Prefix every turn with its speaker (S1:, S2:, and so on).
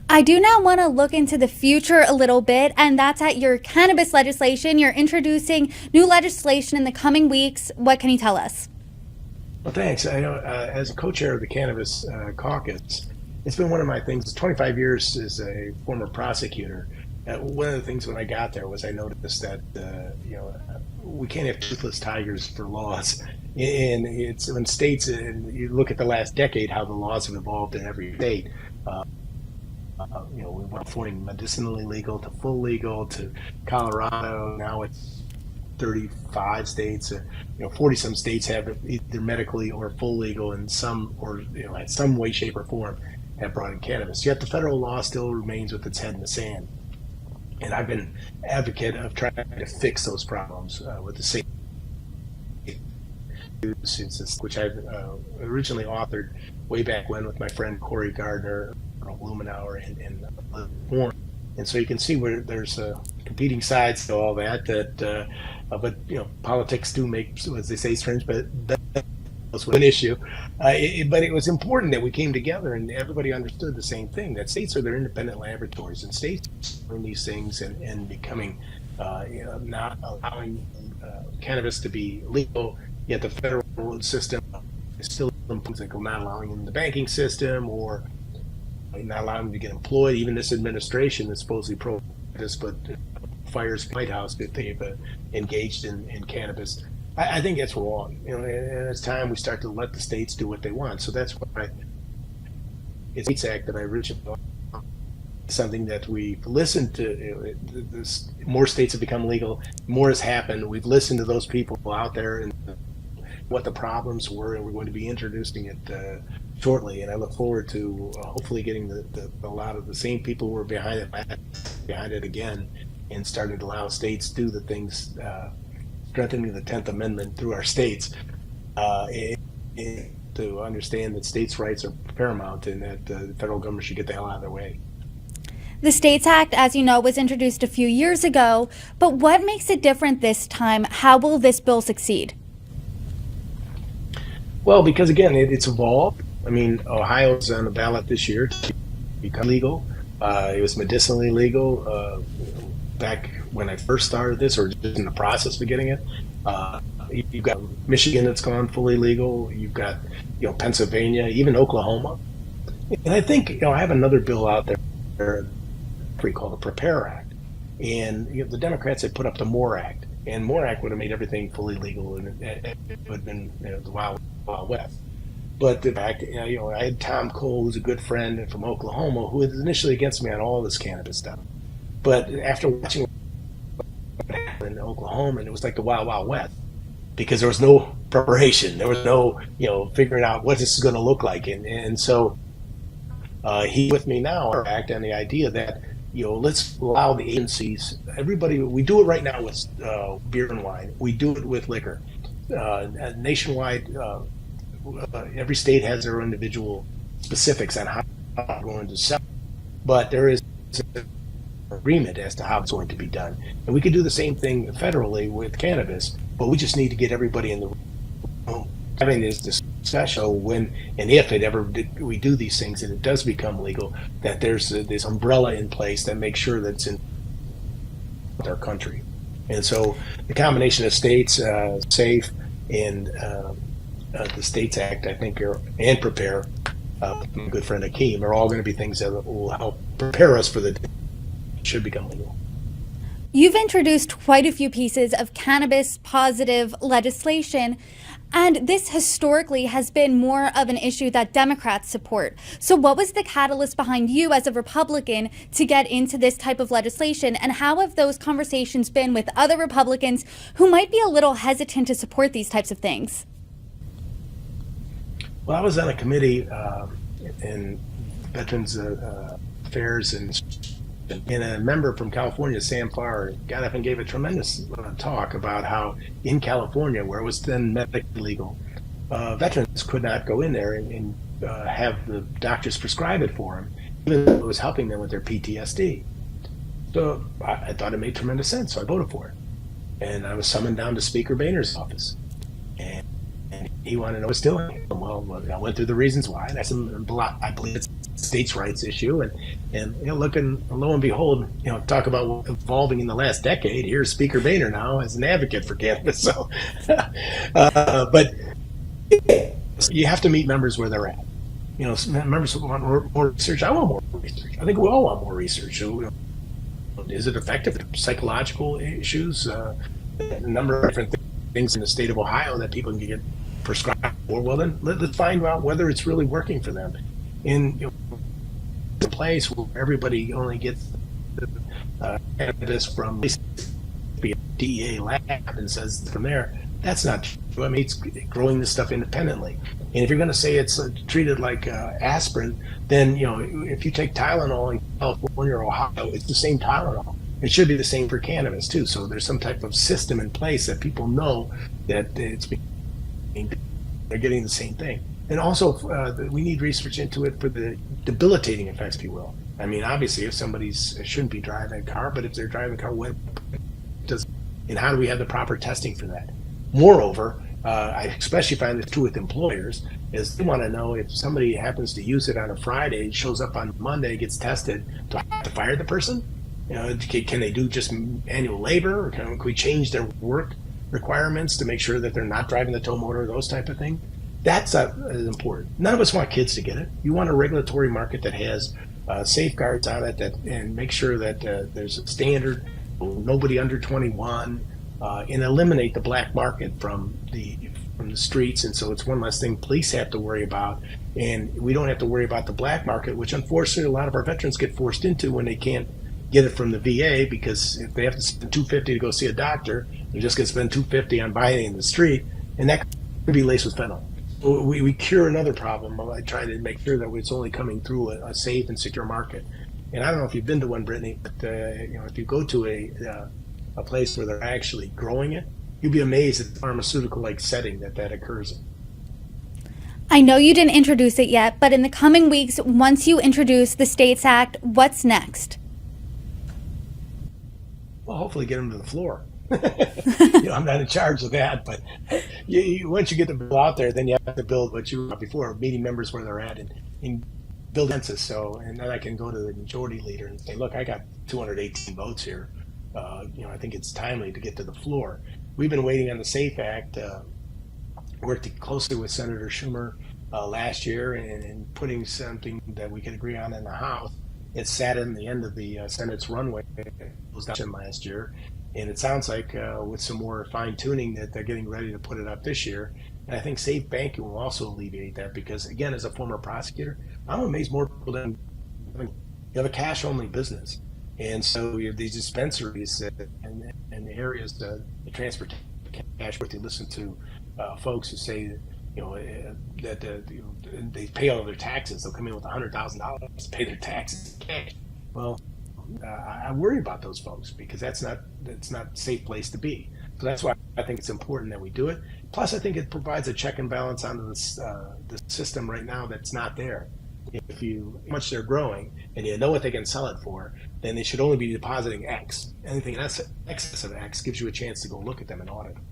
S1: I do now want to look into the future a little bit, and that's at your cannabis legislation. You're introducing new legislation in the coming weeks. What can you tell us?
S2: Well, thanks. I know as a co-chair of the Cannabis Caucus, it's been one of my things. 25 years as a former prosecutor. One of the things when I got there was I noticed that we can't have toothless tigers for laws, and it's when states and you look at the last decade how the laws have evolved in every state. Uh, we went from medicinally legal to full legal to Colorado. Now it's 35 states, 40 some states have it either medically or full legal, and some, or in some way, shape, or form, have brought in cannabis. Yet the federal law still remains with its head in the sand. And I've been advocate of trying to fix those problems with the state, which I originally authored way back when with my friend Corey Gardner, Lumenauer, and Warren. And so you can see where there's competing sides to all that. But politics do make, as they say, strange, but that's an issue. But it was important that we came together and everybody understood the same thing: that states are their independent laboratories, and states doing these things and becoming not allowing cannabis to be legal. Yet the federal system is still not allowing in the banking system, or not allowing them to get employed. Even this administration is supposedly pro this, but fires the White House if they've engaged in cannabis. I think that's wrong. And it's time we start to let the states do what they want. So that's why it's States Act that I originally something that we've listened to. More states have become legal. More has happened. We've listened to those people out there and what the problems were, and we're going to be introducing it shortly. And I look forward to hopefully getting a lot of the same people who are behind it again, and starting to allow states to do the things, strengthening the 10th Amendment through our states, to understand that states' rights are paramount and that the federal government should get the hell out of their way.
S1: The States Act, as you know, was introduced a few years ago, but what makes it different this time? How will this bill succeed?
S2: Well, because again, it's evolved. I mean, Ohio's on the ballot this year to become legal. It was medicinally legal back when I first started this, or just in the process of getting it. You've got Michigan that's gone fully legal. You've got Pennsylvania, even Oklahoma. And I think I have another bill out there called the Prepare Act, and the Democrats had put up the MORE Act, and MORE Act would have made everything fully legal, and it would have been the Wild West. But the fact, I had Tom Cole, who's a good friend from Oklahoma, who was initially against me on all this cannabis stuff. But after watching what happened in Oklahoma, and it was like the Wild West, because there was no preparation, there was no figuring out what this is going to look like, and so he with me now act on the idea that let's allow the agencies, everybody. We do it right now with beer and wine. We do it with liquor. Nationwide, every state has their individual specifics on how they're going to sell, but there is an agreement as to how it's going to be done. And we could do the same thing federally with cannabis, but we just need to get everybody in the room having this discussion when and if we do these things and it does become legal, that there's this umbrella in place that makes sure that it's in our country. And so the combination of states, SAFE, and the States Act, I think, and Prepare, my good friend Akeem, are all going to be things that will help prepare us for the day it should become legal.
S1: You've introduced quite a few pieces of cannabis positive legislation, and this historically has been more of an issue that Democrats support. So what was the catalyst behind you as a Republican to get into this type of legislation, and how have those conversations been with other Republicans who might be a little hesitant to support these types of things?
S2: Well, I was on a committee in Veterans Affairs, and a member from California, Sam Farr, got up and gave a tremendous talk about how in California, where it was then medically legal, veterans could not go in there and have the doctors prescribe it for them, even though it was helping them with their PTSD. So I thought it made tremendous sense, so I voted for it. And I was summoned down to Speaker Boehner's office. And he wanted to know what I was doing. Well, I went through the reasons why, and I said, I believe it's states' rights issue. And lo and behold, talk about evolving in the last decade. Here's Speaker Boehner now as an advocate for cannabis. So, but you have to meet members where they're at. Members want more research. I want more research. I think we all want more research. So, is it effective? Psychological issues, a number of different things in the state of Ohio that people can get prescribed for. Well, then let's find out whether it's really working for them. In a place where everybody only gets cannabis from a DEA lab and says from there, that's not true. I mean, it's growing this stuff independently. And if you're going to say it's treated like aspirin, then if you take Tylenol in California or Ohio, it's the same Tylenol. It should be the same for cannabis too. So there's some type of system in place that people know that they're getting the same thing. And also, we need research into it for the debilitating effects, if you will. I mean, obviously, if somebody's shouldn't be driving a car, but if they're driving a car, what does, and how do we have the proper testing for that? Moreover, I especially find this true with employers, is they want to know if somebody happens to use it on a Friday, shows up on Monday, gets tested, do I have to fire the person? Can they do just manual labor, or can we change their work requirements to make sure that they're not driving the tow motor, those type of thing? That's important. None of us want kids to get it. You want a regulatory market that has safeguards on it and make sure that there's a standard, nobody under 21, and eliminate the black market from the streets. And so it's one less thing police have to worry about, and we don't have to worry about the black market, which unfortunately a lot of our veterans get forced into when they can't get it from the VA, because if they have to spend $250 to go see a doctor, they're just going to spend $250 on buying it in the street, and that could be laced with fentanyl. We cure another problem by trying to make sure that it's only coming through a safe and secure market. And I don't know if you've been to one, Brittany, but if you go to a place where they're actually growing it, you'd be amazed at the pharmaceutical-like setting that occurs in.
S1: I know you didn't introduce it yet, but in the coming weeks, once you introduce the States Act, what's next?
S2: Well, hopefully get them to the floor. I'm not in charge of that, but once you get the bill out there, then you have to build what you were before, meeting members where they're at and build consensus. So, and then I can go to the majority leader and say, look, I got 218 votes here. I think it's timely to get to the floor. We've been waiting on the SAFE Act, worked closely with Senator Schumer last year and putting something that we could agree on in the House. It sat in the end of the Senate's runway. It was done last year. And it sounds like with some more fine tuning that they're getting ready to put it up this year. And I think safe banking will also alleviate that, because again, as a former prosecutor, I'm amazed more people than you have a cash only business. And so you have these dispensaries and areas that the transportation cash, where you listen to folks who say that they pay all their taxes. They'll come in with $100,000 to pay their taxes in cash. Well, I worry about those folks, because that's not a safe place to be. So that's why I think it's important that we do it. Plus, I think it provides a check and balance on the system right now that's not there. If how much they're growing and you know what they can sell it for, then they should only be depositing X. Anything in excess of X gives you a chance to go look at them and audit them.